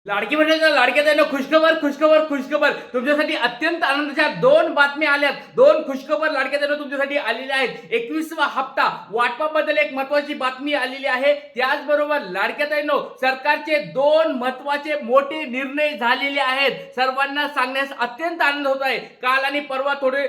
लाडकी बहिणीच्या लाडक्या ताईंनो खुशखबर खुशखबर खुशखबर तुमच्यासाठी अत्यंत आनंदाच्या दोन बातम्या आल्यात. दोन खुशखबर लाडक्या ताईंनो तुमच्यासाठी आलेल्या आहेत. 21वा हप्ता वाटपाबद्दल एक महत्त्वाची बातमी आलेली आहे. त्याचबरोबर लाडक्या ताईंनो सरकारचे दोन महत्त्वाचे मोठे निर्णय झालेले आहेत. सर्वांना सांगण्यास अत्यंत आनंद होत आहे. काल आणि परवा थोडे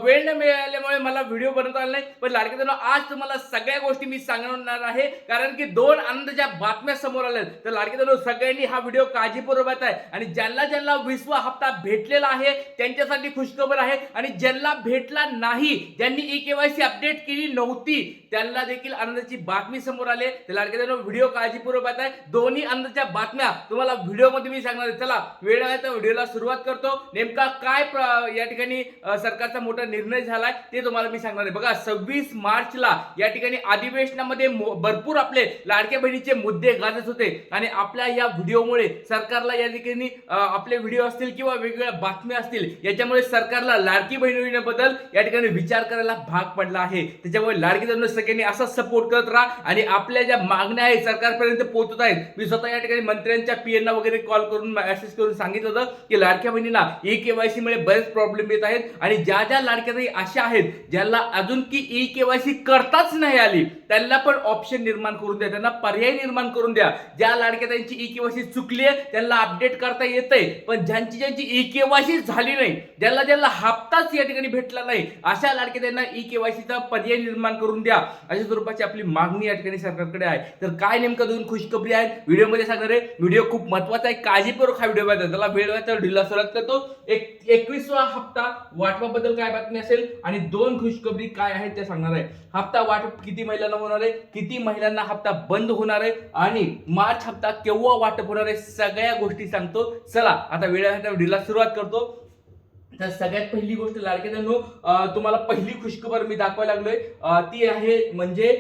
वेळ न मिळाल्यामुळे मला व्हिडिओ बनवता आला नाही, पण लाडक्या ताईंनो आज तुम्हाला सगळ्या गोष्टी मी सांगणार आहे, कारण की दोन आनंदाच्या बातम्या समोर आल्यात. तर लाडक्या ताईंनो सगळ्यांनी हा व्हिडिओ काळजीपूर्वक आहे आणि ज्यांना ज्यांना 20वा हप्ता भेटलेला आहे त्यांच्यासाठी खुशखबर आहे, आणि ज्यांना भेटला नाही, ज्यांनी ई-केवायसी अपडेट केली नव्हती, त्यांना देखील आनंदाची बातमी समोर आली. तर लाडक्या ताईंनो व्हिडिओ काळजीपूर्वक आहे. दोन्ही आनंदाच्या बातम्या तुम्हाला व्हिडिओमध्ये मी सांगणार आहे. चला वेळ आहे तर व्हिडिओला सुरुवात करतो. नेमका काय या ठिकाणी सरकारचा मोठा निर्णय झालाय ते तुम्हाला मी सांगणार आहे. बघा 26 मार्चला या ठिकाणी अधिवेशनामध्ये भरपूर आपले लाडक्या बहिणीचे मुद्दे गाजत होते, आणि आपल्या या व्हिडिओमुळे सरकारला या ठिकाणी आपले व्हिडिओ असतील किंवा वेगवेगळ्या बातम्या असतील, याच्यामुळे सरकारला लाडकी बहिणीबद्दल या ठिकाणी विचार करायला भाग पडला आहे. त्याच्यामुळे लाडकी बहिणी सगळ्यांनी असा सपोर्ट करत राहा आणि आपल्या ज्या मागण्या आहेत सरकारपर्यंत पोहोचत आहेत. मी स्वतः या ठिकाणी मंत्र्यांच्या पीएनना वगैरे कॉल करून मेसेज करून सांगितलं होतं की लाडक्या बहिणींना ई-केवायसी मुळे बरेच प्रॉब्लेम येत आहेत, आणि ज्या ज्या लाडक्या ताई अशा आहेत ज्यांना अजून की ई-केवायसी करताच नाही आली, त्यांना पण ऑप्शन निर्माण करून द्या, त्यांना पर्याय निर्माण करून द्या. ज्या लाडक्या ताईंची ई-केवायसी चुकली आहे त्यांना अपडेट करता येतंय, पण ज्यांची ई-केवायसी झाली नाही, ज्यांना हप्ताच या ठिकाणी भेटला नाही, अशा लाडक्या ताईंना ई-केवायसीचा पर्याय निर्माण करून द्या, अशा स्वरूपाची आपली मागणी या ठिकाणी सरकारकडे आहे. तर काय नेमकं दोन खुशखबरी आहेत व्हिडिओमध्ये सांगणार आहे. व्हिडिओ खूप महत्त्वाचा आहे, काळजीपूर्वक हा व्हिडिओ बघा. त्याला वेळ तर व्हिडिओला सुरुवात करतो. 21वा हप्ता वाटपाबद्दल काय बातमी असेल आणि दोन खुशखबरी काय आहेत ते सांगणार आहे. हप्ता वाटप किती महिलांना होणार आहे, किती महिलांना हप्ता बंद होणार आहे, आणि मार्च हप्ता केव्हा वाटप होणार आहे, सगळ्या गोष्टी सांगतो. चला आता वेळेच्या व्हिडिओला सुरुवात करतो. तर सगळ्यात पहिली गोष्ट लाडक्या ताईंनो, तुम्हाला पहिली खुशखबर मी दाखवायला लागलोय, ती आहे म्हणजे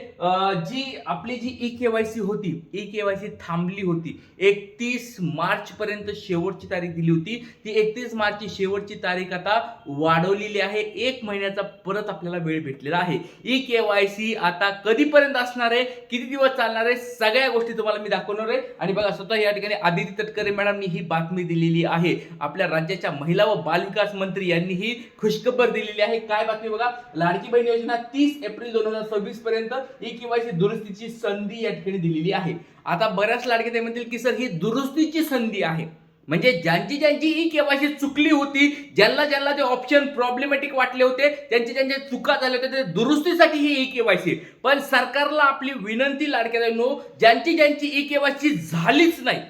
जी आपली जी ई-केवायसी होती, ई-केवायसी थांबली होती. 31 मार्च पर्यंत शेवटची तारीख दिली होती, ती 31 मार्चची शेवटची तारीख आता वाढवलेली आहे. 1 महिन्याचा परत आपल्याला वेळ भेटलेला आहे. ई-केवायसी आता कधीपर्यंत असणार आहे, किती दिवस चालणार आहे, सगळ्या गोष्टी तुम्हाला मी दाखवणार आहे. आणि बघा स्वतः या ठिकाणी आदिती तटकरे मॅडमनी ही बातमी दिलेली आहे. आपल्या राज्याच्या महिला व बालविकास मंत्री यांनी ही खुशखबर दिलेली आहे. काय बातमी बघा, लाडकी बहीण योजना 30 एप्रिल 2026 पर्यंत ई-केवायसी दुरुस्तीची संधी या ठिकाणी दिलेली आहे. आता बऱ्याच लाडके ते म्हणतील की सर ही दुरुस्तीची संधी आहे, म्हणजे ज्यांची ई-केवायसी चुकली होती, ज्यांना ते ऑप्शन प्रॉब्लेमॅटिक वाटले होते, ज्यांच्या चुका झाल्या होत्या, ते दुरुस्तीसाठी ही ई-केवायसी. पण सरकारला आपली विनंती लाडक्या ताईंनो, ज्यांची ई-केवायसी झालीच नाही,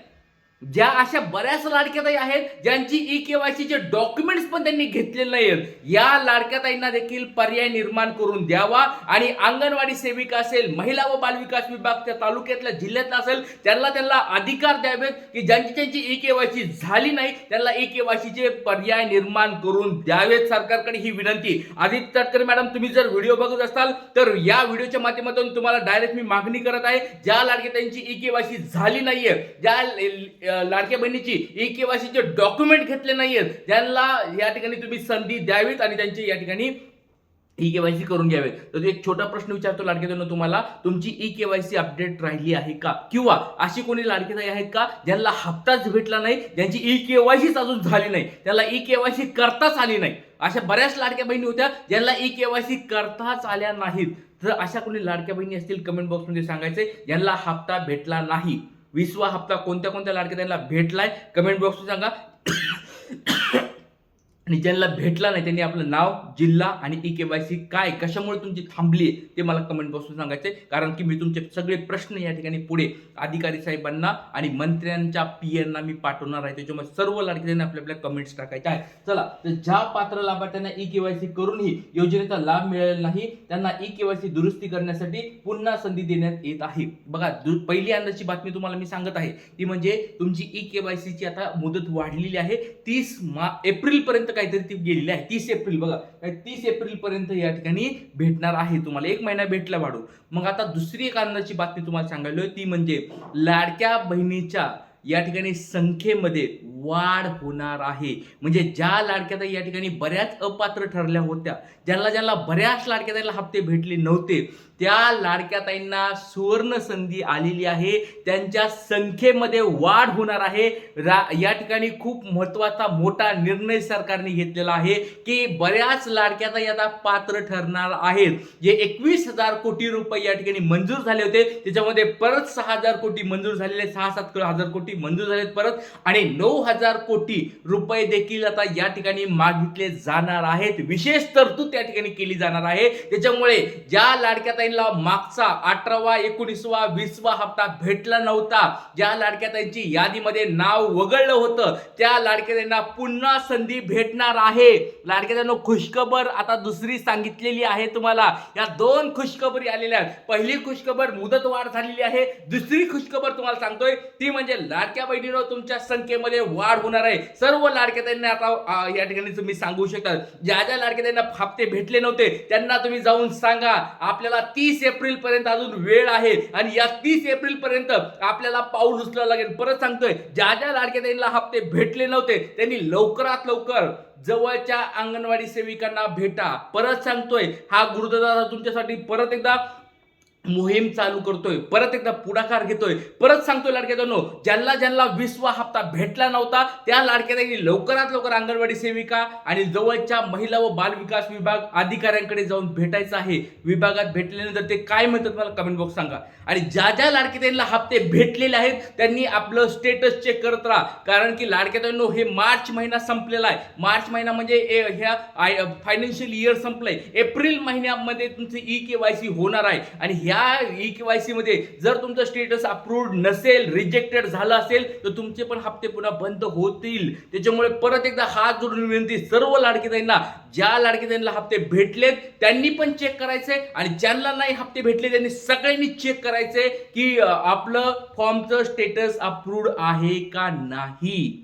ज्या अशा बऱ्याच लाडक्या ताई आहेत ज्यांची ई-केवायसीचे डॉक्युमेंट्स पण त्यांनी घेतलेले नाहीत, या लाडक्या ताईंना देखील पर्याय निर्माण करून द्यावा. आणि अंगणवाडी सेविका असेल, महिला व बालविकास विभाग त्या तालुक्यातल्या जिल्ह्यातला असेल, त्यांना अधिकार द्यावेत की ज्यांची ई-केवायसी झाली नाही त्यांना ई-केवायसीचे पर्याय निर्माण करून द्यावेत. सरकारकडे ही विनंती. आदिती तटकरे मॅडम, तुम्ही जर व्हिडिओ बघत असाल तर या व्हिडिओच्या माध्यमातून तुम्हाला डायरेक्ट मी मागणी करत आहे, ज्या लाडक्या ताईंची ई-केवायसी झाली नाहीये, ज्या लाडक्या बहिणीची ई-केवायसीचे डॉक्युमेंट घेतले नाहीयेत, ज्यांना या ठिकाणी तुम्ही संधी द्यावीत आणि त्यांची या ठिकाणी ई-केवायसी करून घ्यावेत. तर एक छोटा प्रश्न विचारतो लाडक्या ताईंनो तुम्हाला, तुमची ई-केवायसी अपडेट राहिली आहे का? किंवा अशी कोणी लाडकी ताई आहेत का ज्यांना हप्ताच भेटला नाही, ज्यांची ई-केवायसीच अजून झाली नाही, त्याला ई-केवायसी करताच आली नाही? अशा बऱ्याच लाडक्या बहिणी होत्या ज्यांना ई-केवायसी करताच आल्या नाहीत. तर अशा कोणी लाडक्या बहिणी असतील कमेंट बॉक्समध्ये सांगायचे ज्यांना हप्ता भेटला नाही. 20वा हप्ता कोणत्या लाडक्या ताईंना भेटलाय कमेंट बॉक्समध्ये सांगा. आणि ज्यांना भेटला नाही त्यांनी आपलं नाव, जिल्हा आणि ई-केवायसी काय कशामुळे तुमची थांबली ते मला कमेंट बॉक्समध्ये सांगायचे, कारण की मी तुमचे सगळे प्रश्न या ठिकाणी पुढे अधिकारी साहेबांना आणि मंत्र्यांच्या पीएनना मी पाठवणार आहे. त्याच्यामुळे सर्व लाडक्यांना आपल्या कमेंट्स टाकायचे आहेत. चला, तर ज्या पात्र लाभार्थ्यांना ई-केवायसी करूनही योजनेचा लाभ मिळालेला नाही त्यांना ई-केवायसी दुरुस्ती करण्यासाठी पुन्हा संधी देण्यात येत आहे. बघा पहिली अंदाजची बातमी तुम्हाला मी सांगत आहे, ती म्हणजे तुमची ई-केवायसीची आता मुदत वाढलेली आहे. 30 एप्रिल पर्यंत काहीतरी ती गेलेली आहे. 30 एप्रिल बघा, 30 एप्रिल पर्यंत या ठिकाणी भेटणार आहे तुम्हाला. 1 महिना भेटला वाढून. मग आता दुसरी एक आनंदाची बातमी तुम्हाला सांगायला, ती म्हणजे लाडक्या बहिणीच्या या ठिकाणी संख्येमध्ये वाढ होणार आहे. म्हणजे ज्या लाडक्या ताई या ठिकाणी बऱ्याच अपात्र ठरल्या होत्या, ज्यांना बऱ्याच लाडक्या ताईला हप्ते भेटले नव्हते, त्या लाडक्या ताईंना सुवर्ण संधी आलेली आहे. त्यांच्या संख्येमध्ये वाढ होणार आहे. या ठिकाणी खूप महत्त्वाचा मोठा निर्णय सरकारने घेतलेला आहे की बऱ्याच लाडक्या ताई आता पात्र ठरणार आहेत. जे 21,000 कोटी रुपये या ठिकाणी मंजूर झाले होते त्याच्यामध्ये परत 6,000 कोटी मंजूर झालेले, 6-7,000 कोटी मंजूर झालेत परत, आणि 9,000 कोटी रुपये देखील आता या ठिकाणी मागितले जाणार आहेत. विशेष तरतूद त्या ठिकाणी केली जाणार आहे. त्याच्यामुळे ज्या लाडक्या ताईंना मागचा 18वा 19वा 20वा हप्ता भेटला नव्हता, ज्या लाडक्या ताईंची यादीमध्ये नाव वगळलं होतं, त्या लाडक्या ताईंना पुन्हा संधी भेटणार आहे. लाडक्या ताईंना खुशखबर आता दुसरी सांगितलेली आहे तुम्हाला. या 2 खुशखबरी आलेल्या आहेत. पहिली खुशखबर मुदतवाढ झालेली आहे. दुसरी खुशखबर तुम्हाला सांगतोय ती म्हणजे लाडक्या बहिणींनो तुमच्या संख्येमध्ये वाढ होणार आहे. सर्व लाडक्या ताईंना आता या ठिकाणी तुम्ही सांगू शकता, ज्या ज्या लाडक्या ताईंना हप्ते भेटले नव्हते त्यांना तुम्ही जाऊन सांगा. आपल्याला 30 एप्रिल पर्यंत अजून वेळ आहे आणि या 30 एप्रिल पर्यंत आपल्याला पाऊल उचलावं लागेल. परत सांगतोय, ज्या ज्या लाडक्या ताईंना हप्ते भेटले नव्हते त्यांनी लवकरात लवकर जवळच्या अंगणवाडी सेविकांना भेटा. परत सांगतोय, हा गुरुदादा तुमच्यासाठी परत एकदा मोहीम चालू करतोय, परत एकदा पुढाकार घेतोय. परत सांगतोय लाडक्या ताईंनो, ज्यांना ज्यांना 20वा हप्ता भेटला नव्हता त्या लाडक्या ताईंनी लवकरात लवकर अंगणवाडी सेविका आणि जवळच्या महिला व बाल विकास विभाग अधिकाऱ्यांकडे जाऊन भेटायचं आहे. विभागात भेटल्यानंतर ते काय म्हणतात मला कमेंट बॉक्स सांगा. आणि ज्या ज्या लाडक्या ताईंना हप्ते भेटलेले आहेत त्यांनी आपलं स्टेटस चेक करत राहा. कारण की लाडक्या ताईंनो, हे मार्च महिना संपलेला आहे. मार्च महिना म्हणजे ह्या फायनान्शियल इयर संपलंय. एप्रिल महिन्यामध्ये तुमची EKYC होणार आहे आणि ह्या EKYC मध्ये जर तुमचं स्टेटस अप्रूव्ड नसेल, रिजेक्टेड झालं असेल तर तुमचे पण हप्ते पुन्हा बंद होतील. त्याच्यामुळे परत एकदा हात जोडून विनंती सर्व लाडक्या ताईंना, ज्या लाडक्या ताईंना हप्ते भेटलेत त्यांनी पण चेक करायचे आणि ज्यांना नाही हप्ते भेटले त्यांनी सगळ्यांनी चेक करायचे की आपलं फॉर्मचं स्टेटस अप्रूव्ड आहे का नाही.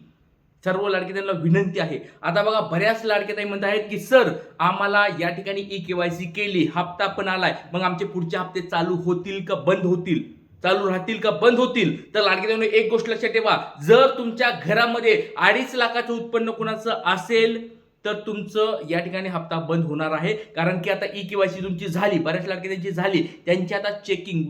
सर्व लाडक्या ताईंना विनंती आहे. आता बघा, बऱ्याच लाडक्या ताई म्हणत आहेत की सर आम्हाला या ठिकाणी EKYC केली, हप्ता पण आलाय, मग आमचे पुढचे हप्ते चालू होतील का बंद होतील, चालू राहतील का बंद होतील. तर लाडक्या ताईंनो, एक गोष्ट लक्षात ठेवा, जर तुमच्या घरामध्ये 2.5 लाखाचं उत्पन्न कुणाचं असेल तर तुमचं या ठिकाणी हप्ता बंद होणार आहे. कारण की आता EKYC तुमची झाली, बऱ्याच लाडक्या त्यांची झाली, त्यांची आता चेकिंग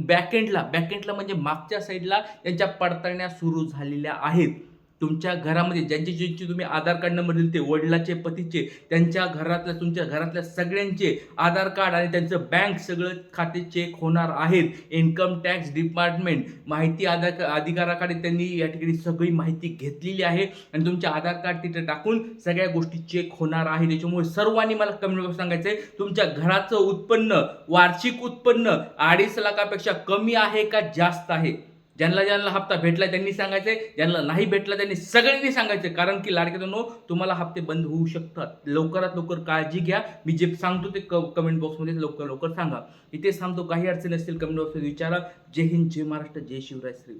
बॅकएंडला म्हणजे मागच्या साईडला त्यांच्या पडताळण्या सुरू झालेल्या आहेत. तुमच्या घरामध्ये ज्यांची तुम्ही आधार कार्ड नंबर दिले ते वडिलाचे, पतीचे, त्यांच्या घरातल्या, तुमच्या घरातल्या सगळ्यांचे आधार कार्ड आणि त्यांचं बँक सगळं खाते चेक होणार आहेत. इन्कम टॅक्स डिपार्टमेंट माहिती अधिकाराकडे त्यांनी या ठिकाणी सगळी माहिती घेतलेली आहे आणि तुमचे आधार कार्ड तिथे टाकून सगळ्या गोष्टी चेक होणार आहे. त्याच्यामुळे सर्वांनी मला कमेंट बॉक्स सांगायचंय, तुमच्या घराचं उत्पन्न, वार्षिक उत्पन्न 2.5 लाखापेक्षा कमी आहे का जास्त आहे. ज्यांना ज्यांना हप्ता भेटला त्यांनी सांगायचे, ज्यांना नाही भेटला त्यांनी सगळ्यांनी सांगायचे. कारण की लाडक्या ताईंनो, तुम्हाला हप्ते बंद होऊ शकतात. लवकरात लवकर काळजी घ्या. मी जे सांगतो ते कमेंट बॉक्समध्ये लवकर सांगा. इथे सांगतो, काही अडचणी असतील कमेंट बॉक्समध्ये विचारा. जय हिंद, जय महाराष्ट्र, जय शिवराय, श्री